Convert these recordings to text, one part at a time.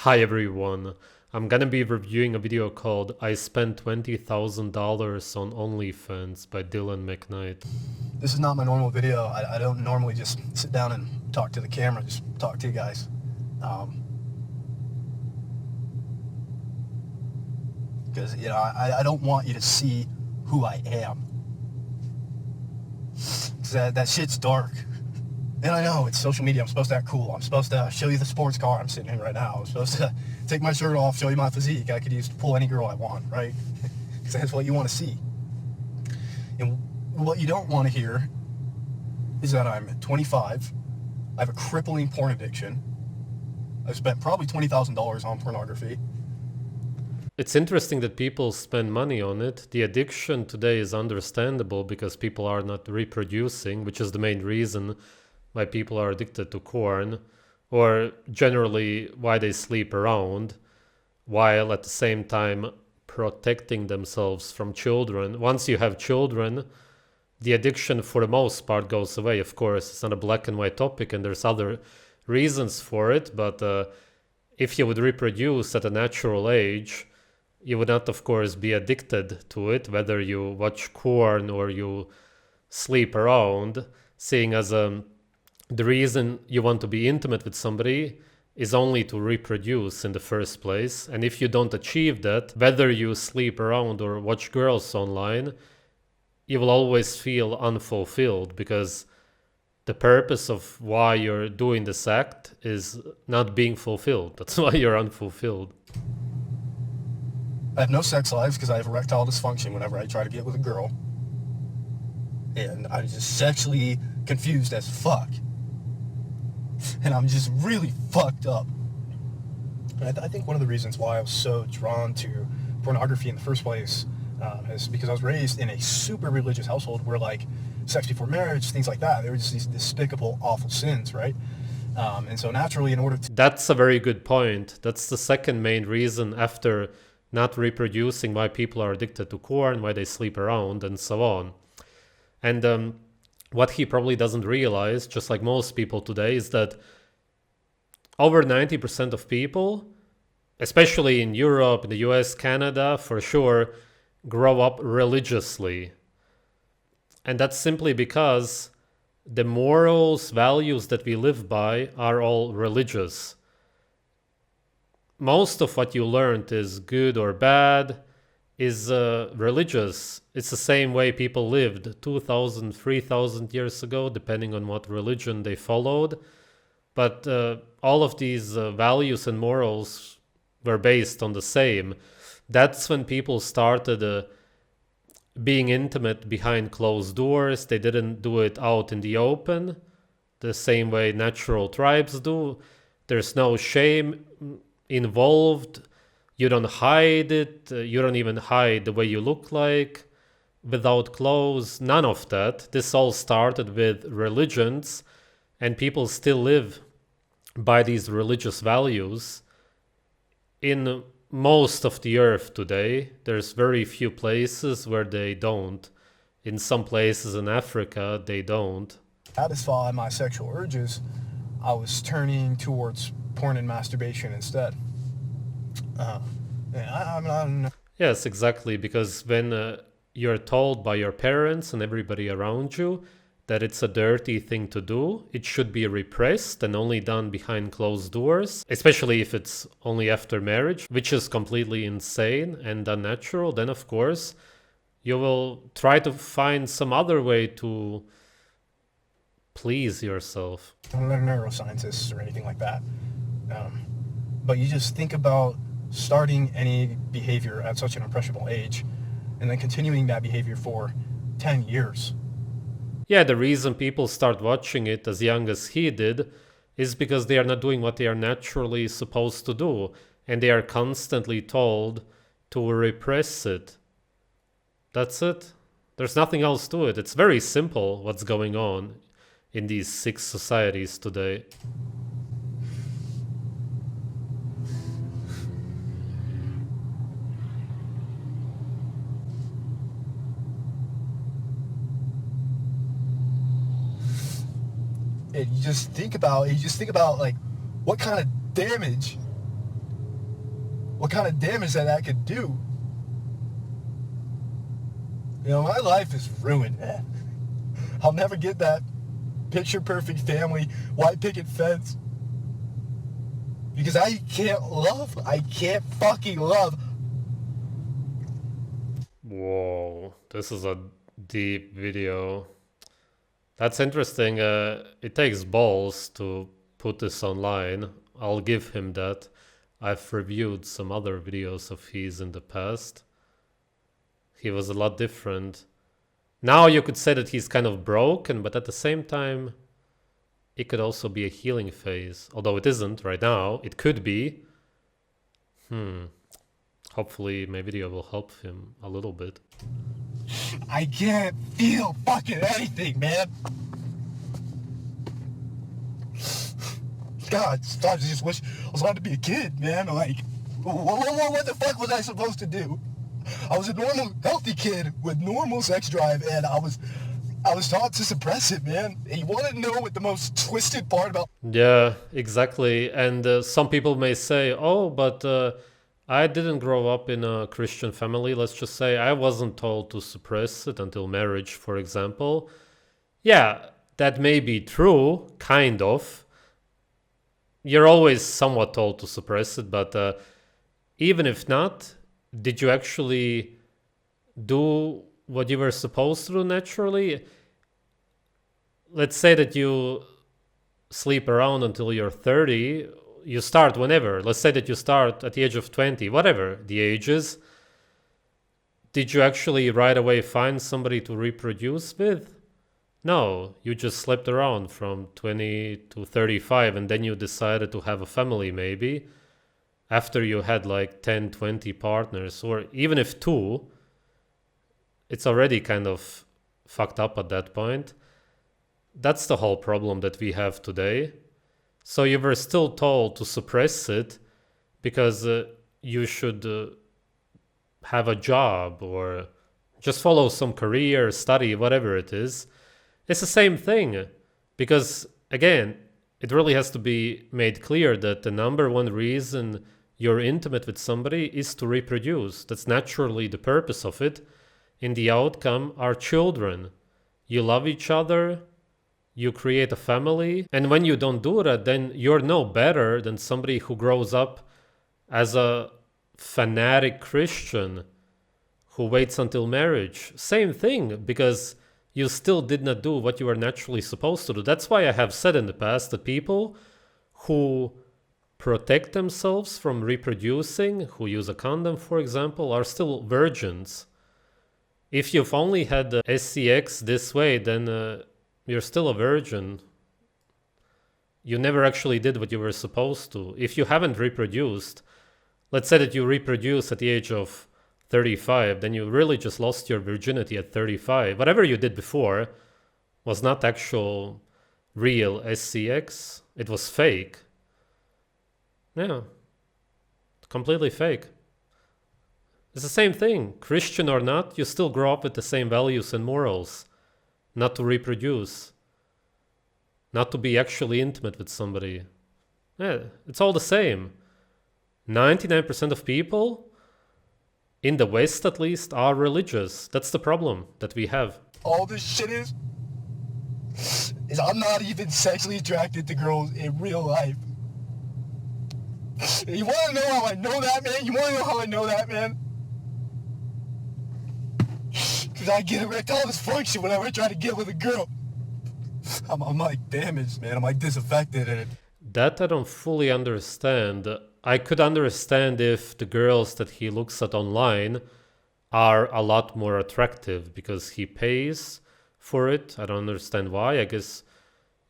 Hi everyone, I'm gonna be reviewing a video called I Spent $20,000 on OnlyFans by Dylan McKnight. This is not my normal video. I don't normally just sit down and talk to the camera, just talk to you guys. Because, I don't want you to see who I am. Because that shit's dark. And I know, it's social media. I'm supposed to act cool. I'm supposed to show you the sports car I'm sitting in right now. I'm supposed to take my shirt off, show you my physique. I could use to pull any girl I want, right? Because that's what you want to see. And what you don't want to hear is that I'm 25. I have a crippling porn addiction. I've spent probably $20,000 on pornography. It's interesting that people spend money on it. The addiction today is understandable because people are not reproducing, which is the main reason why people are addicted to porn, or generally why they sleep around, while at the same time protecting themselves from children. Once you have children, the addiction for the most part goes away. Of course, it's not a black and white topic and there's other reasons for it, but if you would reproduce at a natural age, you would not, of course, be addicted to it, whether you watch porn or you sleep around, seeing as the reason you want to be intimate with somebody is only to reproduce in the first place. And if you don't achieve that, whether you sleep around or watch girls online, you will always feel unfulfilled because the purpose of why you're doing this act is not being fulfilled. That's why you're unfulfilled. I have no sex lives because I have erectile dysfunction whenever I try to get with a girl. And I'm just sexually confused as fuck. And I'm just really fucked up. And I think one of the reasons why I was so drawn to pornography in the first place is because I was raised in a super religious household where, like, sex before marriage, things like that, they were just these despicable, awful sins, right? And so naturally, in order to... That's a very good point. That's the second main reason after not reproducing why people are addicted to porn, why they sleep around, and so on. And what he probably doesn't realize, just like most people today, is that over 90% of people, especially in Europe, in the US, Canada, for sure, grow up religiously. And that's simply because the morals, values that we live by are all religious. Most of what you learned is good or bad, is religious. It's the same way people lived 2,000, 3,000 years ago, depending on what religion they followed. But all of these values and morals were based on the same. That's when people started being intimate behind closed doors. They didn't do it out in the open, the same way natural tribes do. There's no shame involved. You don't hide it. You don't even hide the way you look like without clothes. None of that. This all started with religions, and people still live by these religious values. In most of the earth today, there's very few places where they don't. In some places in Africa, they don't. Satisfy my sexual urges, I was turning towards porn and masturbation instead. Yes, exactly, because when you're told by your parents and everybody around you that it's a dirty thing to do, it should be repressed and only done behind closed doors, especially if it's only after marriage, which is completely insane and unnatural, then of course you will try to find some other way to please yourself. I'm not a neuroscientist or anything like that. But you just think about starting any behavior at such an impressionable age and then continuing that behavior for 10 years. Yeah, the reason people start watching it as young as he did is because they are not doing what they are naturally supposed to do, and they are constantly told to repress it. That's it. There's nothing else to it. It's very simple what's going on in these 6 societies today. And you just think about like what kind of damage what kind of damage that could do. You know, my life is ruined, man. I'll never get that picture-perfect family, white picket fence. Because I can't love. I can't fucking love. Whoa, this is a deep video. That's interesting. It takes balls to put this online. I'll give him that. I've reviewed some other videos of his in the past. He was a lot different. Now you could say that he's kind of broken, but at the same time, it could also be a healing phase. Although it isn't right now. It could be. Hopefully my video will help him a little bit. I can't feel fucking anything, man. God, I just wish I was allowed to be a kid, man. Like, what the fuck was I supposed to do? I was a normal, healthy kid with normal sex drive, and I was taught to suppress it, man. And you want to know what the most twisted part about... Yeah, exactly. And some people may say, oh, but I didn't grow up in a Christian family. Let's just say I wasn't told to suppress it until marriage, for example. Yeah, that may be true, kind of. You're always somewhat told to suppress it, but even if not, did you actually do what you were supposed to do naturally? Let's say that you sleep around until you're 30. You start whenever. Let's say that you start at the age of 20, whatever the age is. Did you actually right away find somebody to reproduce with? No, you just slept around from 20 to 35 and then you decided to have a family maybe. After you had like 10, 20 partners, or even if 2, it's already kind of fucked up at that point. That's the whole problem that we have today. So you were still told to suppress it because you should have a job or just follow some career, study, whatever it is. It's the same thing because, again, it really has to be made clear that the number one reason you're intimate with somebody is to reproduce. That's naturally the purpose of it. In the outcome are children. You love each other, you create a family, and when you don't do that, then you're no better than somebody who grows up as a fanatic Christian who waits until marriage. Same thing, because you still did not do what you were naturally supposed to do. That's why I have said in the past that people who protect themselves from reproducing, who use a condom, for example, are still virgins. If you've only had the SCX this way, then you're still a virgin. You never actually did what you were supposed to. If you haven't reproduced, let's say that you reproduce at the age of 35, then you really just lost your virginity at 35. Whatever you did before was not actual real SCX. It was fake. Yeah. Completely fake. It's the same thing. Christian or not, you still grow up with the same values and morals. Not to reproduce. Not to be actually intimate with somebody. Yeah, it's all the same. 99% of people, in the West at least, are religious. That's the problem that we have. All this shit is I'm not even sexually attracted to girls in real life. You want to know how I know that, man? You want to know how I know that, man? Because I get erectile dysfunction whenever I try to get with a girl. I'm like damaged, man. I'm like disaffected. And that I don't fully understand. I could understand if the girls that he looks at online are a lot more attractive because he pays for it. I don't understand why. I guess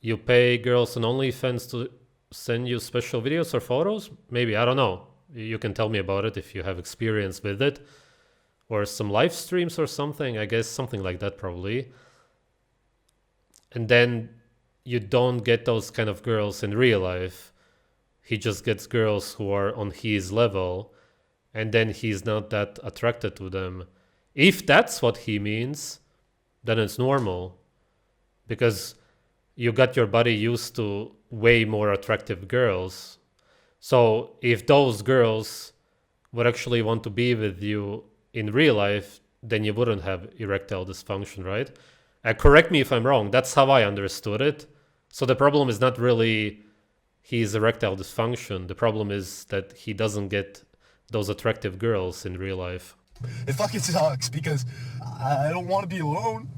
you pay girls on OnlyFans to send you special videos or photos? Maybe, I don't know. You can tell me about it if you have experience with it. Or some live streams or something. I guess something like that probably. And then you don't get those kind of girls in real life. He just gets girls who are on his level, and then he's not that attracted to them. If that's what he means, then it's normal. Because you got your body used to way more attractive girls. So if those girls would actually want to be with you in real life, then you wouldn't have erectile dysfunction, right? Correct me if I'm wrong. That's how I understood it. So the problem is not really his erectile dysfunction. The problem is that he doesn't get those attractive girls in real life. It fucking sucks because I don't want to be alone.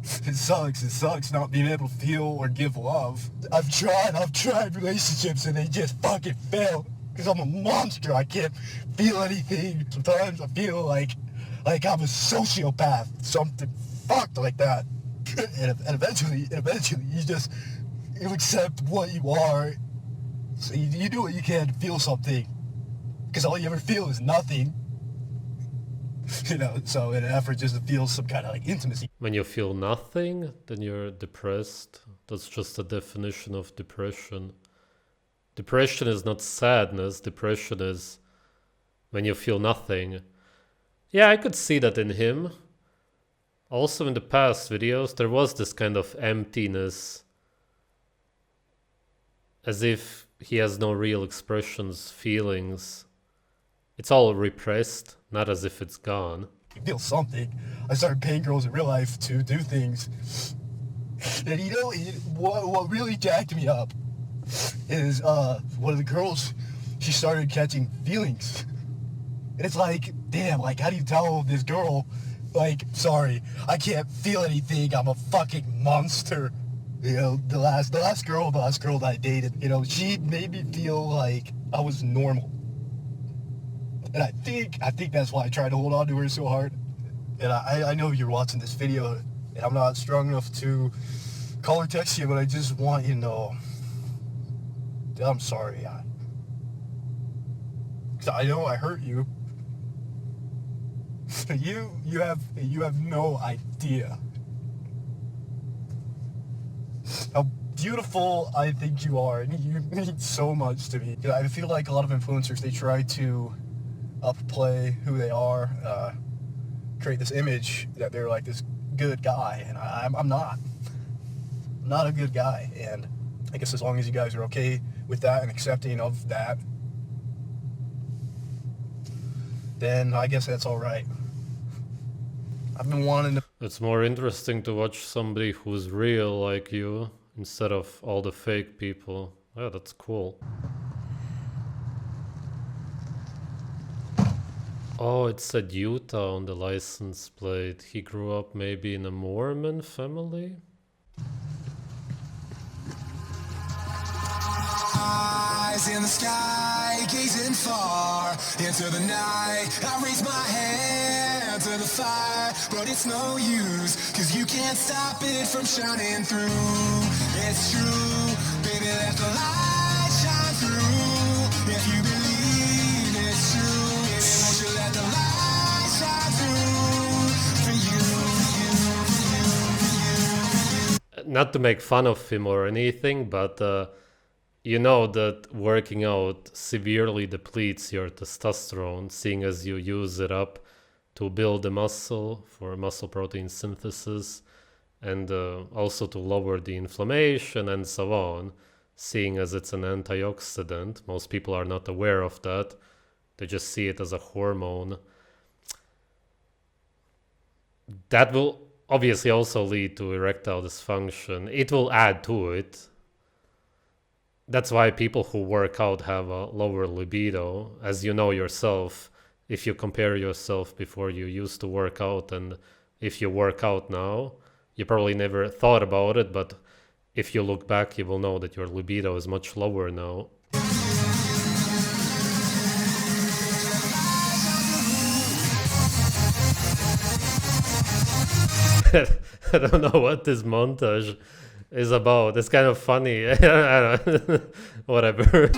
It sucks not being able to feel or give love. I've tried relationships and they just fucking fail because I'm a monster. I can't feel anything. Sometimes I feel like I'm a sociopath, something fucked like that. And eventually you accept what you are. So you do what you can to feel something because all you ever feel is nothing. You know, so in an effort just to feel some kind of like intimacy. When you feel nothing, then you're depressed. That's just a definition of depression. Depression is not sadness. Depression is when you feel nothing. Yeah, I could see that in him. Also in the past videos, there was this kind of emptiness. As if he has no real expressions, feelings. It's all repressed, not as if it's gone. You feel something. I started paying girls in real life to do things. And you know, what really jacked me up is one of the girls, she started catching feelings. And it's like, damn, like how do you tell this girl, like, sorry, I can't feel anything, I'm a fucking monster. You know, the last girl that I dated, you know, she made me feel like I was normal. And I think that's why I tried to hold on to her so hard. And I know you're watching this video, and I'm not strong enough to call or text you, but I just want you to know that I'm sorry. I know I hurt you. You have no idea how beautiful I think you are, and you mean so much to me. I feel like a lot of influencers, they try to upplay who they are, create this image that they're like this good guy, and I'm not a good guy. And I guess as long as you guys are okay with that and accepting of that, then I guess that's all right. I've been wanting to... It's more interesting to watch somebody who's real like you instead of all the fake people. Yeah, that's cool. Oh, it said Utah on the license plate. He grew up maybe in a Mormon family? Eyes in the sky, gazing far into the night. I raise my hand to the fire, but it's no use, 'cause you can't stop it from shining through. It's true, baby, let the light shine through. If you believe it's true, baby, won't you let the light shine through for you, for you. Not to make fun of him or anything, but you know that working out severely depletes your testosterone, seeing as you use it up to build the muscle for muscle protein synthesis, and also to lower the inflammation and so on, seeing as it's an antioxidant. Most people are not aware of that. They just see it as a hormone. That will obviously also lead to erectile dysfunction. It will add to it. That's why people who work out have a lower libido, as you know yourself. If you compare yourself before you used to work out and if you work out now, you probably never thought about it, but if you look back, you will know that your libido is much lower now. I don't know what this montage is about. It's kind of funny. I don't know. Whatever.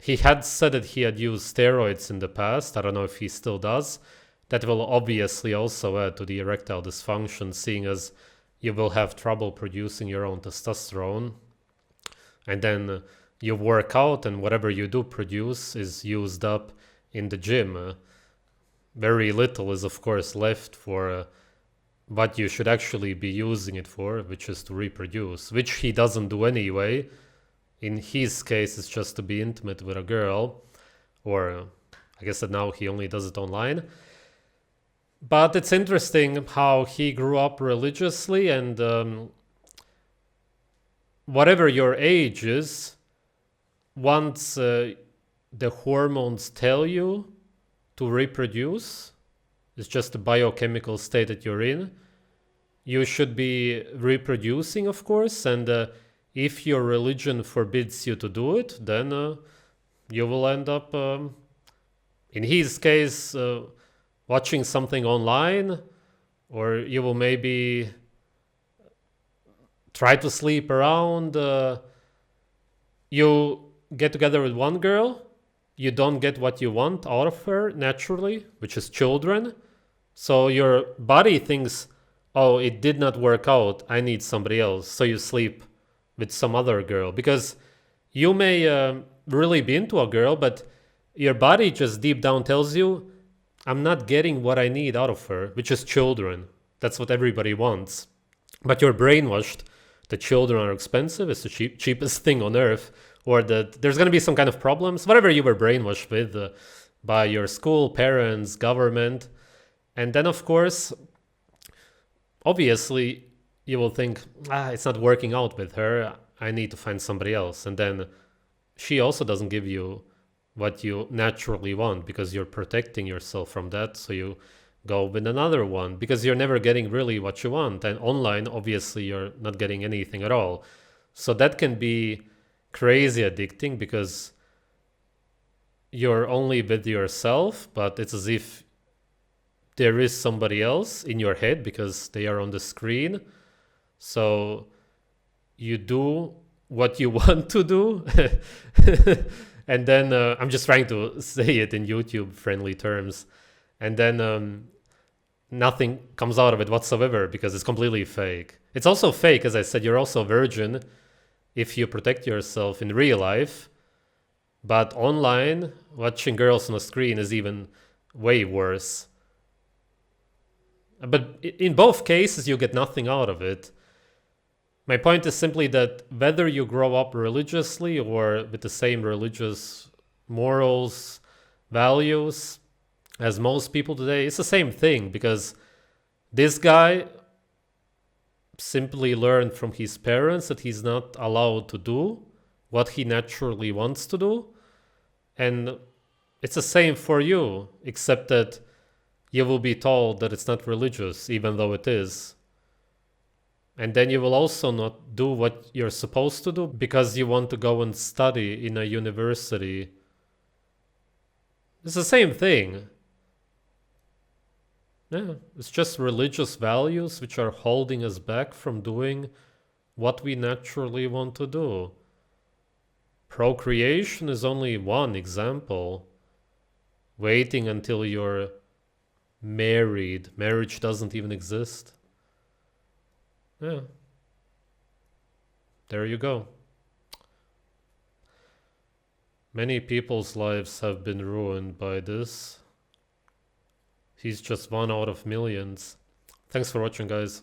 He had said that he had used steroids in the past. I don't know if he still does. That will obviously also add to the erectile dysfunction, seeing as you will have trouble producing your own testosterone. And then you work out and whatever you do produce is used up in the gym. Very little is of course left for what you should actually be using it for, which is to reproduce, which he doesn't do anyway. In his case, it's just to be intimate with a girl, or I guess that now he only does it online. But it's interesting how he grew up religiously, and whatever your age is, once the hormones tell you to reproduce, it's just the biochemical state that you're in, you should be reproducing, of course, and if your religion forbids you to do it, then you will end up, in his case, watching something online, or you will maybe try to sleep around. You get together with one girl, you don't get what you want out of her naturally, which is children. So your body thinks, oh, it did not work out, I need somebody else. So you sleep with some other girl, because you may really be into a girl, but your body just deep down tells you, I'm not getting what I need out of her, which is children. That's what everybody wants. But you're brainwashed that children are expensive, it's the cheapest thing on earth, or that there's going to be some kind of problems, whatever you were brainwashed with by your school, parents, government. And then, of course, obviously, you will think, it's not working out with her, I need to find somebody else. And then she also doesn't give you what you naturally want, because you're protecting yourself from that. So you go with another one, because you're never getting really what you want. And online, obviously, you're not getting anything at all. So that can be crazy addicting, because you're only with yourself, but it's as if there is somebody else in your head because they are on the screen. So you do what you want to do. And then I'm just trying to say it in YouTube friendly terms. And then nothing comes out of it whatsoever, because it's completely fake. It's also fake, as I said, you're also a virgin if you protect yourself in real life. But online, watching girls on a screen is even way worse. But in both cases, you get nothing out of it. My point is simply that whether you grow up religiously or with the same religious morals, values as most people today, it's the same thing, because this guy simply learned from his parents that he's not allowed to do what he naturally wants to do. And it's the same for you, except that you will be told that it's not religious, even though it is. And then you will also not do what you're supposed to do because you want to go and study in a university. It's the same thing. Yeah, it's just religious values which are holding us back from doing what we naturally want to do. Procreation is only one example. Waiting until you're married. Marriage doesn't even exist. Yeah. There you go. Many people's lives have been ruined by this. He's just one out of millions. Thanks for watching, guys.